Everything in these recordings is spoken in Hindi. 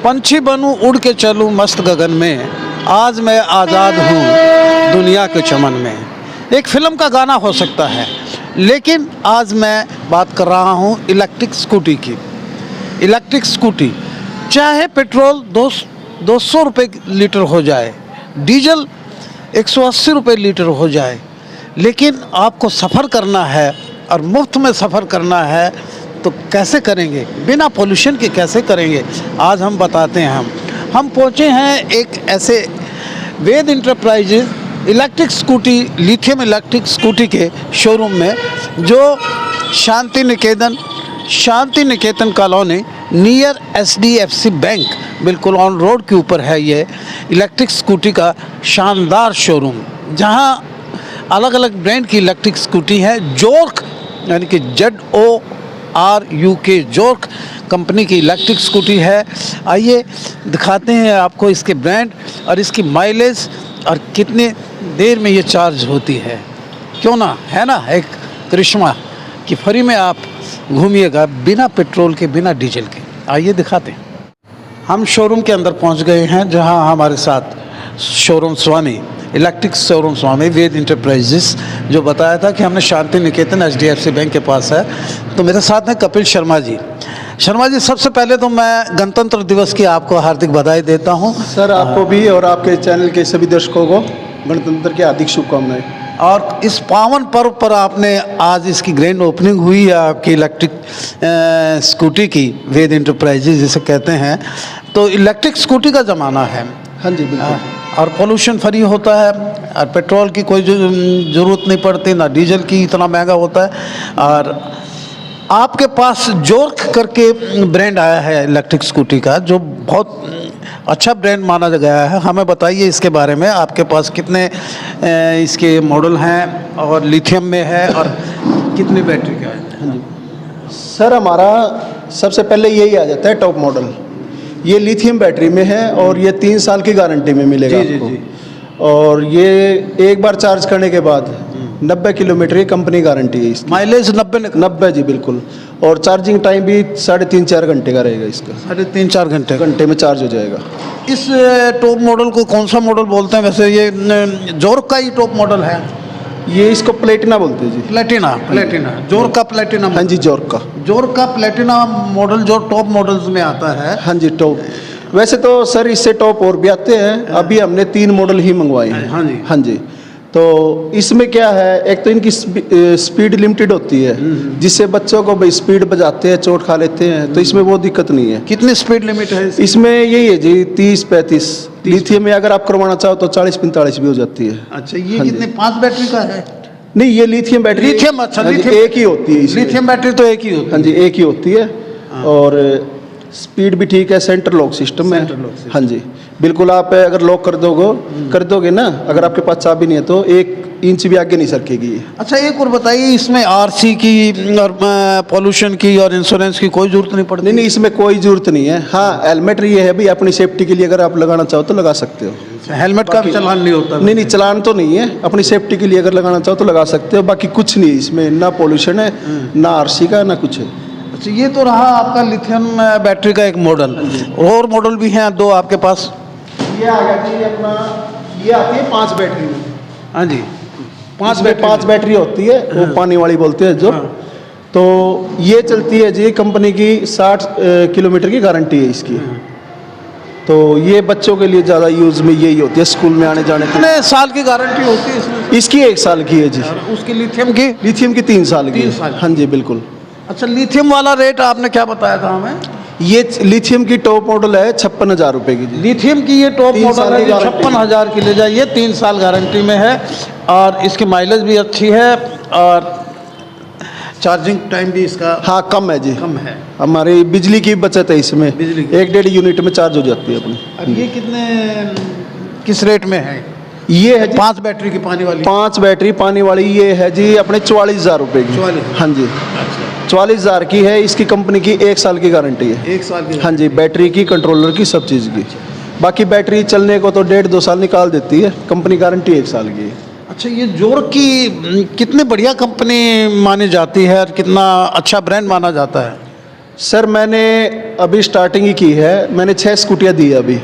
पंछी बनूं उड़ के चलूं मस्त गगन में, आज मैं आज़ाद हूँ दुनिया के चमन में। एक फिल्म का गाना हो सकता है, लेकिन आज मैं बात कर रहा हूँ इलेक्ट्रिक स्कूटी की। इलेक्ट्रिक स्कूटी चाहे पेट्रोल 200 रुपये लीटर हो जाए, डीजल 180 रुपये लीटर हो जाए, लेकिन आपको सफ़र करना है और मुफ्त में सफ़र करना है तो कैसे करेंगे, बिना पोल्यूशन के कैसे करेंगे, आज हम बताते हैं। हम पहुंचे हैं एक ऐसे Ved enterprises electric scooty, lithium electric scooty के शोरूम में, जो Shanti Niketan colony near SDFC bank, बिल्कुल ऑन रोड के ऊपर है ये इलेक्ट्रिक स्कूटी का शानदार शोरूम, जहां अलग अलग ब्रांड की इलेक्ट्रिक स्कूटी है। जोर्क यानी कि ZORK जोर्क कंपनी की इलेक्ट्रिक स्कूटी है। आइए दिखाते हैं आपको इसके ब्रांड और इसकी माइलेज और कितने देर में ये चार्ज होती है। क्यों ना, है ना एक करिश्मा कि फ्री में आप घूमिएगा बिना पेट्रोल के, बिना डीजल के। आइए दिखाते हैं। हम शोरूम के अंदर पहुंच गए हैं, जहां हमारे साथ शोरूम स्वामी, इलेक्ट्रिक शोरूम स्वामी वेद इंटरप्राइजेस, जो बताया था कि हमने शांति निकेतन SDFC बैंक के पास है। तो मेरे साथ हैं कपिल शर्मा जी। शर्मा जी, सबसे पहले तो मैं गणतंत्र दिवस की आपको हार्दिक बधाई देता हूं। सर, आपको भी और आपके चैनल के सभी दर्शकों को गणतंत्र की हार्दिक शुभकामनाएं। और इस पावन पर्व पर आपने आज इसकी ग्रैंड ओपनिंग हुई है आपकी इलेक्ट्रिक स्कूटी की, वेद इंटरप्राइजेज जिसे कहते हैं। तो इलेक्ट्रिक स्कूटी का ज़माना है। हाँ जी, बिल्कुल। और पोल्यूशन फ्री होता है और पेट्रोल की कोई ज़रूरत नहीं पड़ती, ना डीजल की इतना महंगा होता है। और आपके पास जोर्क करके ब्रांड आया है इलेक्ट्रिक स्कूटी का, जो बहुत अच्छा ब्रांड माना गया है। हमें बताइए इसके बारे में, आपके पास कितने इसके मॉडल हैं और लिथियम में है और कितनी बैटरी का है? हाँ जी सर, हमारा सबसे पहले यही आ जाता है टॉप मॉडल। ये लिथियम बैटरी में है और ये 3 साल की गारंटी में मिलेगा आपको। जी। और ये एक बार चार्ज करने के बाद 90 किलोमीटर की कंपनी गारंटी है इसकी। माइलेज 90 जी बिल्कुल। और चार्जिंग टाइम भी 3.5-4 घंटे का रहेगा इसका। 3.5-4 घंटे में चार्ज हो जाएगा। इस टॉप मॉडल को कौन सा मॉडल बोलते हैं वैसे? ये जोर्क का ही टॉप मॉडल है? ये इसको प्लेटिना बोलते हैं जी। प्लेटिना जोर्क का प्लेटिना। हाँ जी, जोर्क का प्लेटिना मॉडल जो टॉप मॉडल्स में आता है। हाँ जी, टॉप। वैसे तो सर इससे टॉप और भी आते हैं। अभी हमने 3 मॉडल ही मंगवाए हैं। हाँ जी। हाँ जी। तो इसमें क्या है, एक तो इनकी स्पीड लिमिटेड होती है, जिससे बच्चों को भाई स्पीड बजाते हैं, चोट खा लेते हैं, तो इसमें वो दिक्कत नहीं है। कितनी स्पीड लिमिट है इसमें? यही है जी 30-35। लिथियम में अगर आप करवाना चाहो तो 40-45 भी हो जाती है। अच्छा, ये कितने 5 बैटरी का है? नहीं, ये लिथियम बैटरी। अच्छा, लिथियम एक ही होती है। लिथियम बैटरी तो एक ही होती है। हाँ जी, एक ही होती है। और स्पीड भी ठीक है, सेंटर लॉक सिस्टम है। हाँ जी, बिल्कुल। आप अगर लॉक कर दोगे ना, अगर आपके पास चाबी नहीं है तो 1 इंच भी आगे नहीं सरकेगी। अच्छा, एक और बताइए, इसमें RC की और पॉल्यूशन की और इंश्योरेंस की कोई जरूरत नहीं पड़ती? नहीं, इसमें कोई जरूरत नहीं है। हाँ, हेलमेट ये है भाई, अपनी सेफ्टी के लिए अगर आप लगाना चाहो तो लगा सकते हो। हेलमेट का चलान नहीं होता? नहीं, चलान तो नहीं है, अपनी सेफ्टी के लिए अगर लगाना चाहो तो लगा सकते हो। बाकी कुछ नहीं इसमें, ना पॉल्यूशन है, ना RC का, ना कुछ है। अच्छा, ये तो रहा आपका लिथियम बैटरी का एक मॉडल। और मॉडल भी हैं 2 आपके पास? ये आ गया जी अपना, ये आती है 5 बैटरी में। हाँ जी, 5 बैटरी होती है। वो पानी वाली बोलते हैं जो। तो ये चलती है जी, कंपनी की 60 किलोमीटर की गारंटी है इसकी। तो ये बच्चों के लिए ज़्यादा यूज़ में यही होती है, स्कूल में आने जाने। कितने साल की गारंटी होती है इसमें? इसकी 1 साल की है जी। उसकी लिथियम की? लिथियम की 3 साल की। 3 साल। हाँ जी, बिल्कुल। अच्छा, लिथियम वाला रेट आपने क्या बताया था हमें? ये लिथियम की टॉप मॉडल है 56,000 रुपये की जी। लिथियम की ये टॉप मॉडल है 56,000 की ले जाइए, 3 साल गारंटी में है और इसकी माइलेज भी अच्छी है और चार्जिंग टाइम भी इसका हाँ कम है जी। कम है। हमारी बिजली की बचत है इसमें, बिजली की 1-1.5 यूनिट में चार्ज हो जाती है अपनी। अब ये किस रेट में है? ये है 5 बैटरी की पानी वाली? 5 बैटरी पानी वाली ये है जी अपने 44,000 रुपये की। 44? हाँ जी। अच्छा, 44,000 की है। इसकी कंपनी की 1 साल की गारंटी है। 1 साल की? हाँ जी, बैटरी की, कंट्रोलर की, सब चीज़ की। बाकी बैटरी चलने को तो 1.5-2 साल निकाल देती है, कंपनी गारंटी 1 साल की है। अच्छा, ये जोर्क की कितनी बढ़िया कंपनी मानी जाती है और कितना अच्छा ब्रांड माना जाता है? सर मैंने अभी स्टार्टिंग ही की है, मैंने 6 स्कूटियाँ दी अभी।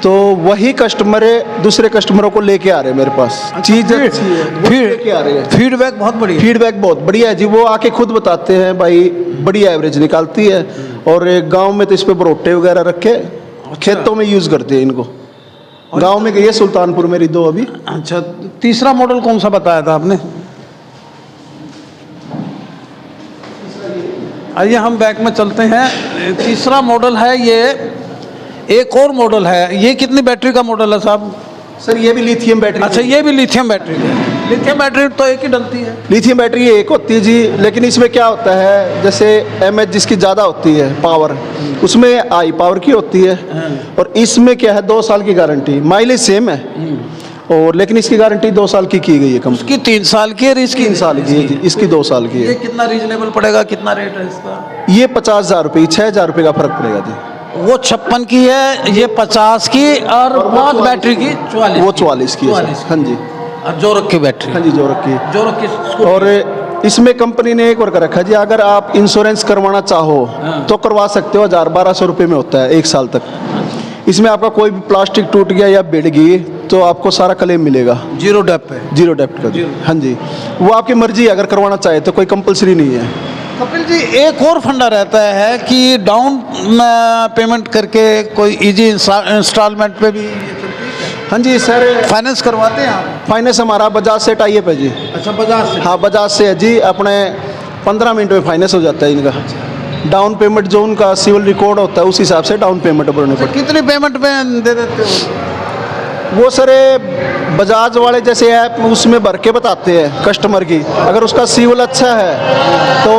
तो वही कस्टमर दूसरे कस्टमरों को लेके आ रहे हैं मेरे पास। चीज़ अच्छी है, वो लेके आ रहे हैं। फीडबैक बहुत बढ़िया, फीडबैक बहुत बढ़िया है जी। वो आके खुद बताते हैं भाई बड़ी एवरेज निकालती है। और गांव में तो इस पे बरोटे वगैरह रख के खेतों में यूज़ करते हैं इनको। गांव में गई है सुल्तानपुर मेरी 2 अभी। अच्छा, तीसरा मॉडल कौन सा बताया था आपने? आइए हम बैक में चलते हैं। तीसरा मॉडल है ये, एक और मॉडल है। ये कितनी बैटरी का मॉडल है साहब? सर ये भी लिथियम बैटरी। अच्छा, ये भी लिथियम बैटरी है। लिथियम बैटरी तो एक ही डलती है। लिथियम बैटरी एक होती है जी, लेकिन इसमें क्या होता है, जैसे एमएच जिसकी ज़्यादा होती है पावर, उसमें हाई पावर की होती है। और इसमें क्या है, 2 साल की गारंटी। माइलेज सेम है और लेकिन इसकी गारंटी 2 साल की गई है कंपनी। उसकी 3 साल की है और इसकी 3 साल की है जी, इसकी 2 साल की ये है। कितना रीजनेबल पड़ेगा, कितना रेट है इसका? ये 50,000 रुपये, 6,000 रुपये का फर्क पड़ेगा जी। वो 56 की है, ये 50 की, और बहुत बैटरी की 44। वो 44 की है सर। हाँ जी, और जोरक की बैटरी। हाँ जी, जोरक की। जोरक की। और इसमें कंपनी ने एक और कर रखा जी, अगर आप इंश्योरेंस करवाना चाहो तो करवा सकते हो। 1,000-1,200 रुपये में होता है 1 साल तक। इसमें आपका कोई भी प्लास्टिक टूट गया या बिड़ गई तो आपको सारा क्लेम मिलेगा। जीरो डेप्थ है। जीरो डेप्थ का। हाँ जी, वो आपकी मर्जी है, अगर करवाना चाहे तो, कोई कंपलसरी नहीं है। कपिल जी, एक और फंडा रहता है कि डाउन पेमेंट करके कोई इजी इंस्टॉलमेंट पे भी। हाँ जी सर, फाइनेंस करवाते हैं आप? फाइनेंस हमारा बजाज से टाइप है जी। अच्छा, बजाज से? हाँ, बजाज से है जी। अपने 15 मिनट में फाइनेंस हो जाता है इनका। डाउन पेमेंट जो उनका सिविल रिकॉर्ड होता है उस हिसाब से डाउन पेमेंट भरनी पड़ती है। कितनी पेमेंट में दे देते हो? वो सर बजाज वाले जैसे ऐप उसमें भर के बताते हैं कस्टमर की। अगर उसका सिविल अच्छा है तो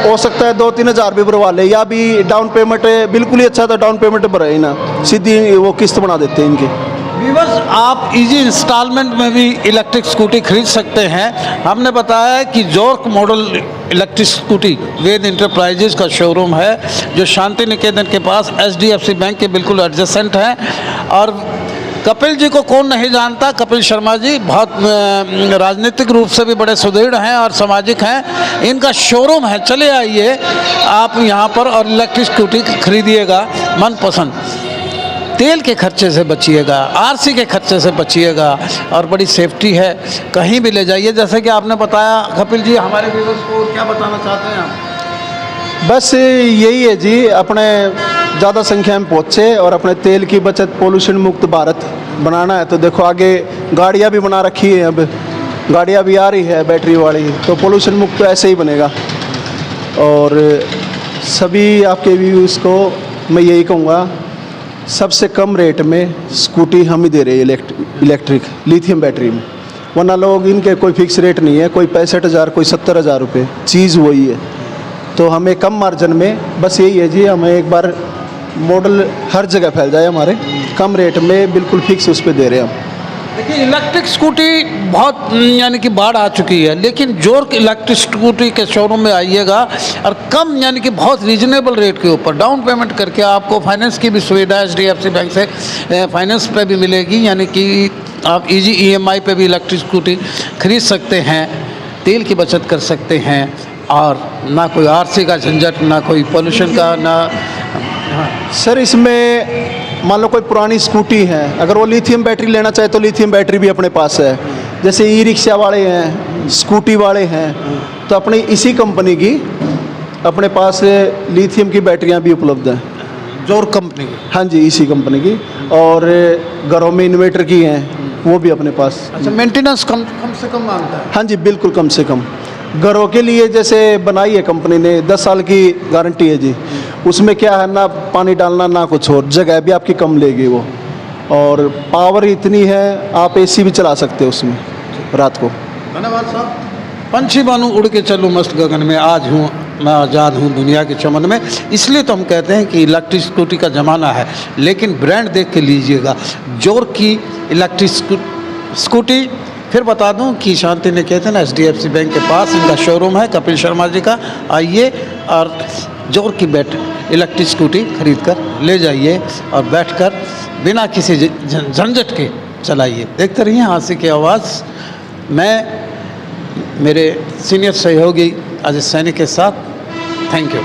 हो सकता है 2-3 हज़ार भी भरवा ले, या भी डाउन पेमेंट बिल्कुल ही अच्छा था, डाउन पेमेंट भरा ही ना, सीधी वो किस्त बना देते हैं इनकी। व्यूअर्स, आप इजी इंस्टॉलमेंट में भी इलेक्ट्रिक स्कूटी खरीद सकते हैं। हमने बताया कि जोर्क मॉडल इलेक्ट्रिक स्कूटी वेद इंटरप्राइजेज का शोरूम है, जो शांति निकेतन के पास HDFC बैंक के बिल्कुल एडजेसेंट है। और कपिल जी को कौन नहीं जानता, कपिल शर्मा जी बहुत राजनीतिक रूप से भी बड़े सुदृढ़ हैं और सामाजिक हैं। इनका शोरूम है, चले आइए आप यहाँ पर और इलेक्ट्रिक स्कूटी खरीदिएगा मनपसंद। तेल के खर्चे से बचिएगा, RC के खर्चे से बचिएगा, और बड़ी सेफ्टी है, कहीं भी ले जाइए। जैसे कि आपने बताया कपिल जी, हमारे व्यूअर्स को क्या बताना चाहते हैं आप? बस यही है जी, अपने ज़्यादा संख्या में पहुँचे और अपने तेल की बचत, पोल्यूशन मुक्त भारत बनाना है। तो देखो आगे गाड़ियाँ भी बना रखी है, अब गाड़ियाँ भी आ रही है बैटरी वाली, तो पोल्यूशन मुक्त तो ऐसे ही बनेगा। और सभी आपके व्यूज़ को मैं यही कहूँगा, सबसे कम रेट में स्कूटी हम ही दे रहे हैं इलेक्ट्रिक लिथियम बैटरी में। वरना लोग इनके कोई फिक्स रेट नहीं है, कोई 65,000, कोई 70,000 रुपये, चीज़ वही है। तो हमें कम मार्जिन में, बस यही है जी, हमें एक बार मॉडल हर जगह फैल जाए हमारे, कम रेट में बिल्कुल फिक्स उस पर दे रहे हैं हम। देखिए, इलेक्ट्रिक स्कूटी बहुत यानी कि बाढ़ आ चुकी है, लेकिन जोर्क इलेक्ट्रिक स्कूटी के शोरूम में आइएगा और कम यानी कि बहुत रीजनेबल रेट के ऊपर डाउन पेमेंट करके आपको फाइनेंस की भी सुविधा HDFC बैंक से फाइनेंस पे भी मिलेगी। यानी कि आप इजी EMI पे भी इलेक्ट्रिक स्कूटी खरीद सकते हैं, तेल की बचत कर सकते हैं, और ना कोई RC का झंझट, ना कोई पोल्यूशन का, ना। सर इसमें मान लो कोई पुरानी स्कूटी है, अगर वो लिथियम बैटरी लेना चाहे तो लिथियम बैटरी भी अपने पास है। जैसे ई-रिक्शा वाले हैं, स्कूटी वाले हैं, तो अपनी इसी कंपनी की अपने पास लिथियम की बैटरियां भी उपलब्ध हैं। जोर्क कंपनी की? हाँ जी, इसी कंपनी की। और घरों में इन्वर्टर की हैं, वो भी अपने पास। अच्छा, मेंटेनेंस कम से कम मांगता है? हाँ जी, बिल्कुल कम से कम। घरों के लिए जैसे बनाई है कंपनी ने, 10 साल की गारंटी है जी। उसमें क्या है, ना पानी डालना ना कुछ और, जगह भी आपकी कम लेगी वो, और पावर इतनी है आप AC भी चला सकते हो उसमें रात को। धन्यवाद साहब। पंछी बानू उड़ के चलूँ मस्त गगन में, आज हूँ मैं आज़ाद हूँ दुनिया के चमन में। इसलिए तो हम कहते हैं कि इलेक्ट्रिक स्कूटी का ज़माना है, लेकिन ब्रांड देख के लीजिएगा। जोर्क की इलेक्ट्रिक स्कूटी, फिर बता दूं कि शांति निकेतन HDFC बैंक के पास इनका शोरूम है, कपिल शर्मा जी का। आइए और जोर्क की इलेक्ट्रिक स्कूटी खरीद कर ले जाइए और बैठकर बिना किसी झंझट के चलाइए। देखते रहिए हाथी की आवाज़। मैं मेरे सीनियर सहयोगी अजय सैनी के साथ। Thank you.